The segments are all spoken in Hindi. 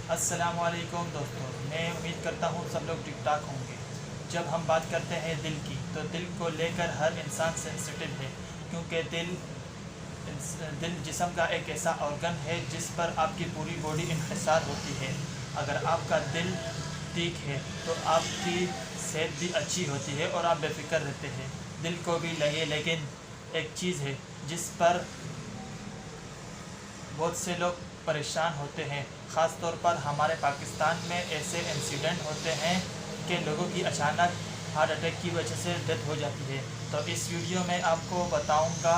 अस्सलाम वालेकुम दोस्तों, मैं उम्मीद करता हूँ सब लोग ठीक ठाक होंगे। जब हम बात करते हैं दिल की, तो दिल को लेकर हर इंसान सेंसिटिव है, क्योंकि दिल जिस्म का एक ऐसा ऑर्गन है जिस पर आपकी पूरी बॉडी इंहिसार होती है। अगर आपका दिल ठीक है तो आपकी सेहत भी अच्छी होती है और आप बेफिक्र रहते हैं। दिल को भी लगे, लेकिन एक चीज़ है जिस पर बहुत से लोग परेशान होते हैं। ख़ास तौर पर हमारे पाकिस्तान में ऐसे इंसिडेंट होते हैं कि लोगों की अचानक हार्ट अटैक की वजह से डेथ हो जाती है। तो इस वीडियो में आपको बताऊंगा,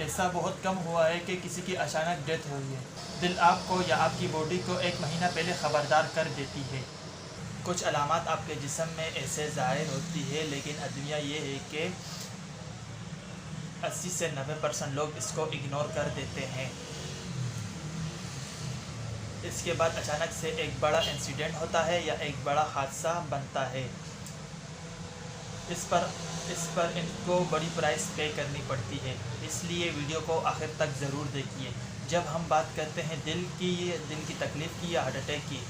ऐसा बहुत कम हुआ है कि किसी की अचानक डेथ हुई है। दिल आपको या आपकी बॉडी को एक महीना पहले ख़बरदार कर देती है। कुछ अलामात आपके जिस्म में ऐसे ज़ाहिर होती है, लेकिन अदविया ये है कि 80 से 90% लोग इसको इग्नोर कर देते हैं। इसके बाद अचानक से एक बड़ा इंसिडेंट होता है या एक बड़ा हादसा बनता है। इस पर इनको बड़ी प्राइस पे करनी पड़ती है, इसलिए वीडियो को आखिर तक ज़रूर देखिए। जब हम बात करते हैं दिल की तकलीफ़ की या हार्ट अटैक की,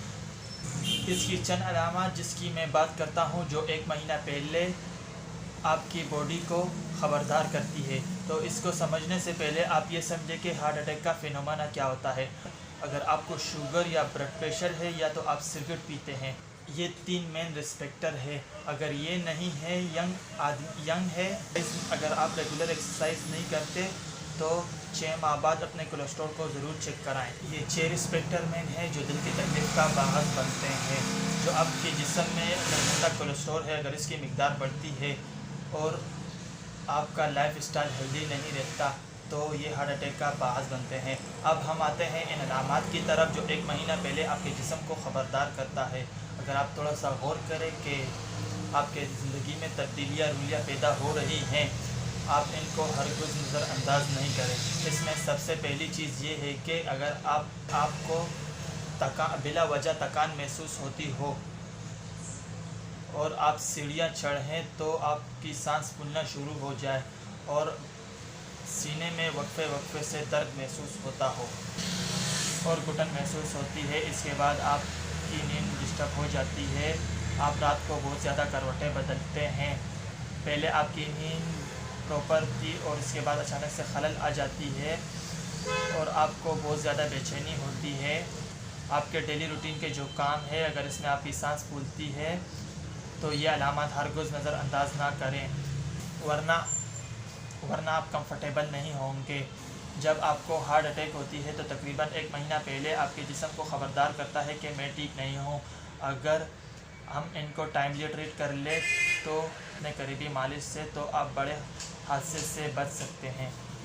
इसकी चंद अलामात जिसकी मैं बात करता हूँ, जो एक महीना पहले आपकी बॉडी को ख़बरदार करती है। तो इसको समझने से पहले आप ये समझें कि हार्ट अटैक का फिनोमेना क्या होता है। अगर आपको शुगर या ब्लड प्रेशर है, या तो आप सिगरेट पीते हैं, ये 3 मेन रिस्पेक्टर है। अगर ये नहीं है, यंग है, अगर आप रेगुलर एक्सरसाइज नहीं करते तो 6 माह बाद अपने कोलेस्ट्रॉल को ज़रूर चेक कराएं। ये 6 रिस्पेक्टर मेन है जो दिल की तकलीफ़ का बाहर बनते हैं। जो आपके जिस्म में गंदा कोलेस्ट्रॉल है, अगर इसकी मिकदार बढ़ती है और आपका लाइफ स्टाइल हेल्दी नहीं रहता, तो ये हार्ट अटैक का बाहर बनते हैं। अब हम आते हैं इन अलामात की तरफ जो एक महीना पहले आपके जिस्म को ख़बरदार करता है। अगर आप थोड़ा सा गौर करें कि आपके ज़िंदगी में तब्दीलियाँ रुलियाँ पैदा हो रही हैं, आप इनको हरगिज़ नज़रअंदाज नहीं करें। इसमें सबसे पहली चीज़ ये है कि अगर आपको बिला वजह थकान महसूस होती हो और आप सीढ़ियाँ चढ़ें तो आपकी सांस फूलना शुरू हो जाए और सीने में वक्फे से दर्द महसूस होता हो और घुटन महसूस होती है। इसके बाद आपकी नींद डिस्टर्ब हो जाती है, आप रात को बहुत ज़्यादा करवटें बदलते हैं। पहले आपकी नींद प्रॉपर थी और इसके बाद अचानक से खलल आ जाती है और आपको बहुत ज़्यादा बेचैनी होती है। आपके डेली रूटीन के जो काम है, अगर इसमें आपकी सांस फूलती है तो ये अलामत हरगिज़ नज़रअंदाज ना करें, वरना आप कंफर्टेबल नहीं होंगे। जब आपको हार्ट अटैक होती है तो तकरीबन एक महीना पहले आपके जिस्म को ख़बरदार करता है कि मैं ठीक नहीं हूँ। अगर हम इनको टाइमली ट्रीट कर ले तो अपने करीबी मालिश से, तो आप बड़े हादसे से बच सकते हैं।